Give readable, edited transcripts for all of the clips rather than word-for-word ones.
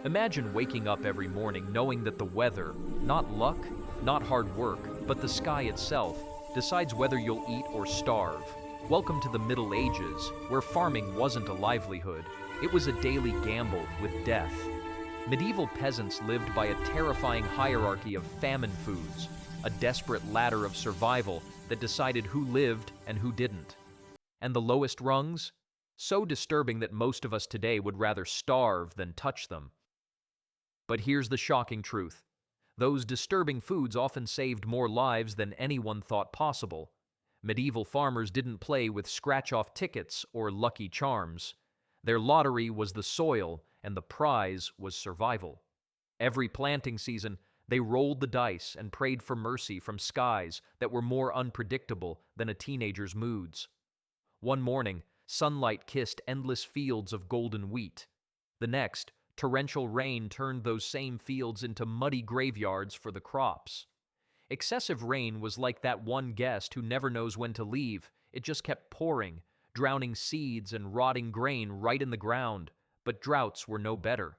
Imagine waking up every morning knowing that the weather, not luck, not hard work, but the sky itself, decides whether you'll eat or starve. Welcome to the Middle Ages, where farming wasn't a livelihood. It was a daily gamble with death. Medieval peasants lived by a terrifying hierarchy of famine foods, a desperate ladder of survival that decided who lived and who didn't. And the lowest rungs? So disturbing that most of us today would rather starve than touch them. But here's the shocking truth. Those disturbing foods often saved more lives than anyone thought possible. Medieval farmers didn't play with scratch-off tickets or lucky charms. Their lottery was the soil, and the prize was survival. Every planting season, they rolled the dice and prayed for mercy from skies that were more unpredictable than a teenager's moods. One morning, sunlight kissed endless fields of golden wheat. The next, torrential rain turned those same fields into muddy graveyards for the crops. Excessive rain was like that one guest who never knows when to leave. It just kept pouring, drowning seeds and rotting grain right in the ground, but droughts were no better.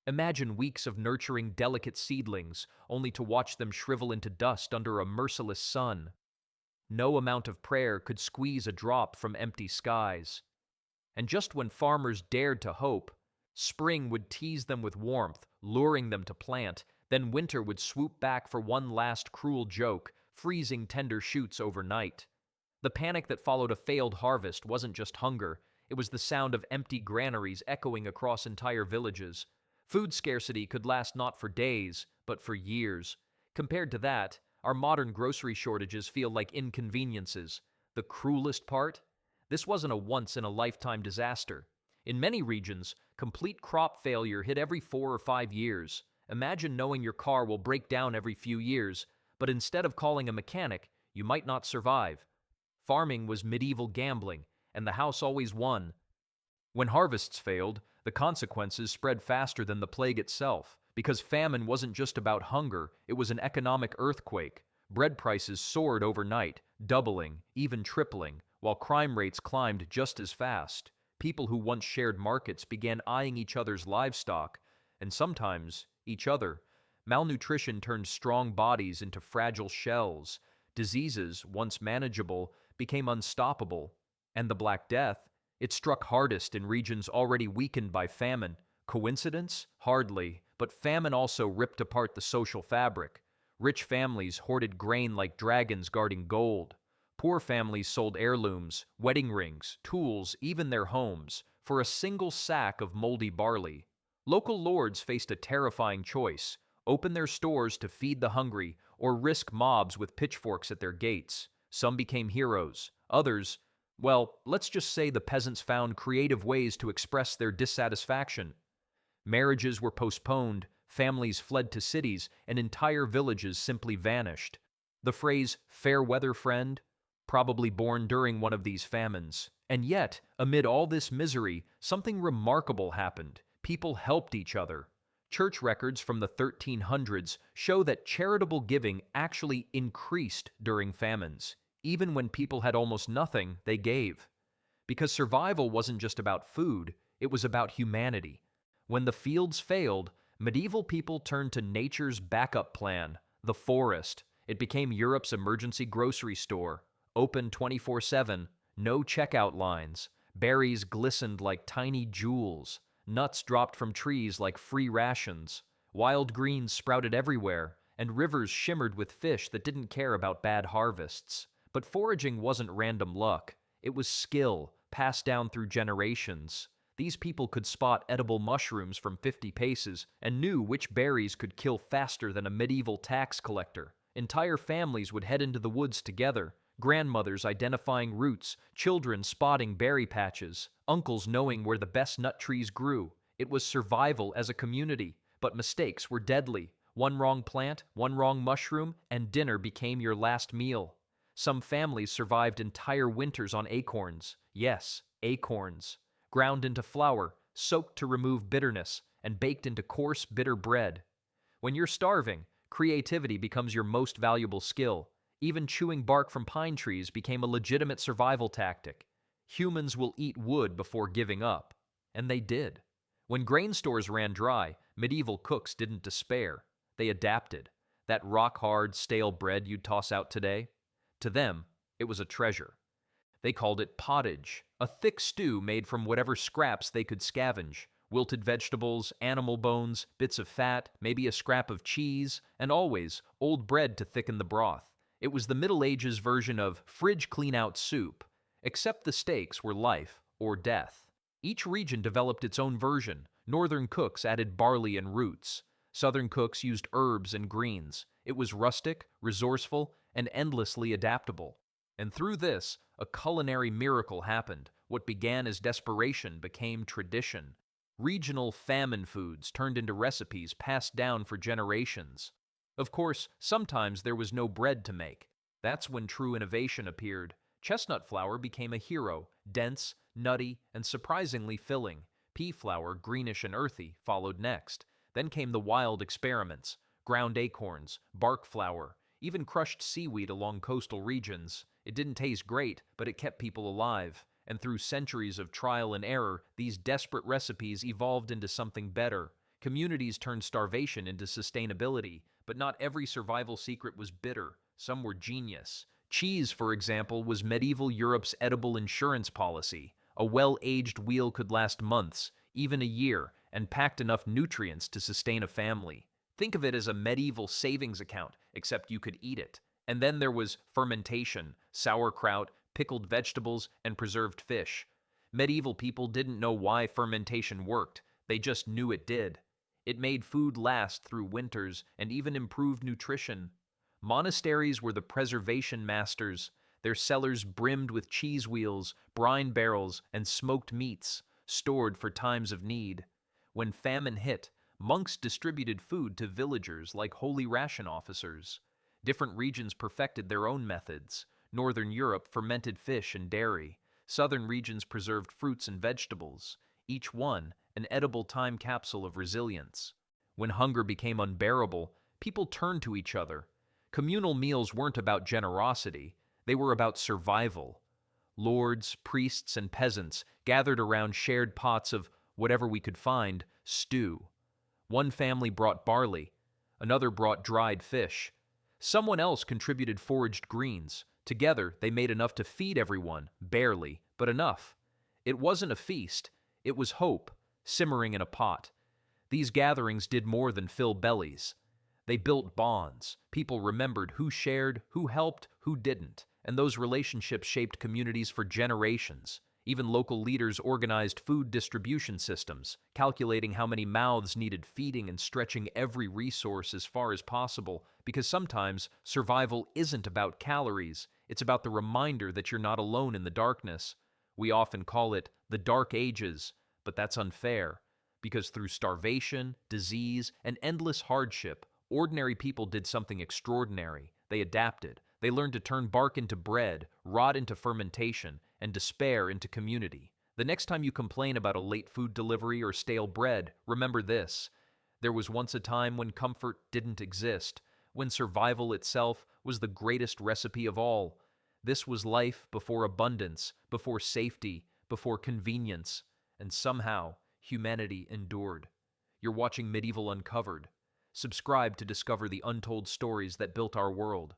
Imagine weeks of nurturing delicate seedlings, only to watch them shrivel into dust under a merciless sun. No amount of prayer could squeeze a drop from empty skies. And just when farmers dared to hope, spring would tease them with warmth, luring them to plant. Then winter would swoop back for one last cruel joke, freezing tender shoots overnight. The panic that followed a failed harvest wasn't just hunger, it was the sound of empty granaries echoing across entire villages. Food scarcity could last not for days, but for years. Compared to that, our modern grocery shortages feel like inconveniences. The cruelest part? This wasn't a once-in-a-lifetime disaster. In many regions, complete crop failure hit every 4 or 5 years. Imagine knowing your car will break down every few years, but instead of calling a mechanic, you might not survive. Farming was medieval gambling, and the house always won. When harvests failed, the consequences spread faster than the plague itself, because famine wasn't just about hunger, it was an economic earthquake. Bread prices soared overnight, doubling, even tripling, while crime rates climbed just as fast. People who once shared markets began eyeing each other's livestock, and sometimes each other. Malnutrition turned strong bodies into fragile shells. Diseases, once manageable, became unstoppable. And the Black Death? It struck hardest in regions already weakened by famine. Coincidence? Hardly. But famine also ripped apart the social fabric. Rich families hoarded grain like dragons guarding gold. Poor families sold heirlooms, wedding rings, tools, even their homes, for a single sack of moldy barley. Local lords faced a terrifying choice: open their stores to feed the hungry, or risk mobs with pitchforks at their gates. Some became heroes. Others, well, let's just say the peasants found creative ways to express their dissatisfaction. Marriages were postponed, families fled to cities, and entire villages simply vanished. The phrase, "fair weather friend," probably born during one of these famines. And yet, amid all this misery, something remarkable happened. People helped each other. Church records from the 1300s show that charitable giving actually increased during famines. Even when people had almost nothing, they gave. Because survival wasn't just about food, it was about humanity. When the fields failed, medieval people turned to nature's backup plan, the forest. It became Europe's emergency grocery store. Open 24/7, no checkout lines. Berries glistened like tiny jewels. Nuts dropped from trees like free rations. Wild greens sprouted everywhere, and rivers shimmered with fish that didn't care about bad harvests. But foraging wasn't random luck. It was skill, passed down through generations. These people could spot edible mushrooms from 50 paces and knew which berries could kill faster than a medieval tax collector. Entire families would head into the woods together. Grandmothers identifying roots, children spotting berry patches, uncles knowing where the best nut trees grew. It was survival as a community, but mistakes were deadly. One wrong plant, one wrong mushroom, and dinner became your last meal. Some families survived entire winters on acorns. Yes, acorns. Ground into flour, soaked to remove bitterness, and baked into coarse, bitter bread. When you're starving, creativity becomes your most valuable skill. Even chewing bark from pine trees became a legitimate survival tactic. Humans will eat wood before giving up. And they did. When grain stores ran dry, Medieval cooks didn't despair. They adapted. That rock-hard, stale bread you'd toss out today? To them, it was a treasure. They called it pottage, a thick stew made from whatever scraps they could scavenge. Wilted vegetables, animal bones, bits of fat, maybe a scrap of cheese, and always old bread to thicken the broth. It was the Middle Ages version of fridge clean-out soup, except the stakes were life or death. Each region developed its own version. Northern cooks added barley and roots. Southern cooks used herbs and greens. It was rustic, resourceful, and endlessly adaptable. And through this, a culinary miracle happened. What began as desperation became tradition. Regional famine foods turned into recipes passed down for generations. Of course, sometimes there was no bread to make. That's when true innovation appeared. Chestnut flour became a hero, dense, nutty, and surprisingly filling. Pea flour, greenish and earthy, followed next. Then came the wild experiments: ground acorns, bark flour, even crushed seaweed along coastal regions. It didn't taste great, but it kept people alive. And through centuries of trial and error, these desperate recipes evolved into something better. Communities turned starvation into sustainability, but not every survival secret was bitter. Some were genius. Cheese, for example, was medieval Europe's edible insurance policy. A well-aged wheel could last months, even a year, and packed enough nutrients to sustain a family. Think of it as a medieval savings account, except you could eat it. And then there was fermentation, sauerkraut, pickled vegetables, and preserved fish. Medieval people didn't know why fermentation worked. They just knew it did. It made food last through winters and even improved nutrition. Monasteries were the preservation masters. Their cellars brimmed with cheese wheels, brine barrels, and smoked meats, stored for times of need. When famine hit, monks distributed food to villagers like holy ration officers. Different regions perfected their own methods. Northern Europe fermented fish and dairy. Southern regions preserved fruits and vegetables. Each one an edible time capsule of resilience. When hunger became unbearable, people turned to each other. Communal meals weren't about generosity, they were about survival. Lords, priests, and peasants gathered around shared pots of whatever we could find, stew. One family brought barley, another brought dried fish. Someone else contributed foraged greens. Together, they made enough to feed everyone, barely, but enough. It wasn't a feast, it was hope, simmering in a pot. These gatherings did more than fill bellies. They built bonds. People remembered who shared, who helped, who didn't, and those relationships shaped communities for generations. Even local leaders organized food distribution systems, calculating how many mouths needed feeding and stretching every resource as far as possible, because sometimes survival isn't about calories, it's about the reminder that you're not alone in the darkness. We often call it the Dark Ages, but that's unfair, because through starvation, disease, and endless hardship, ordinary people did something extraordinary. They adapted. They learned to turn bark into bread, rot into fermentation, and despair into community. The next time you complain about a late food delivery or stale bread, remember this: there was once a time when comfort didn't exist, when survival itself was the greatest recipe of all. This was life before abundance, before safety, before convenience, and somehow humanity endured. You're watching Medieval Uncovered. Subscribe to discover the untold stories that built our world.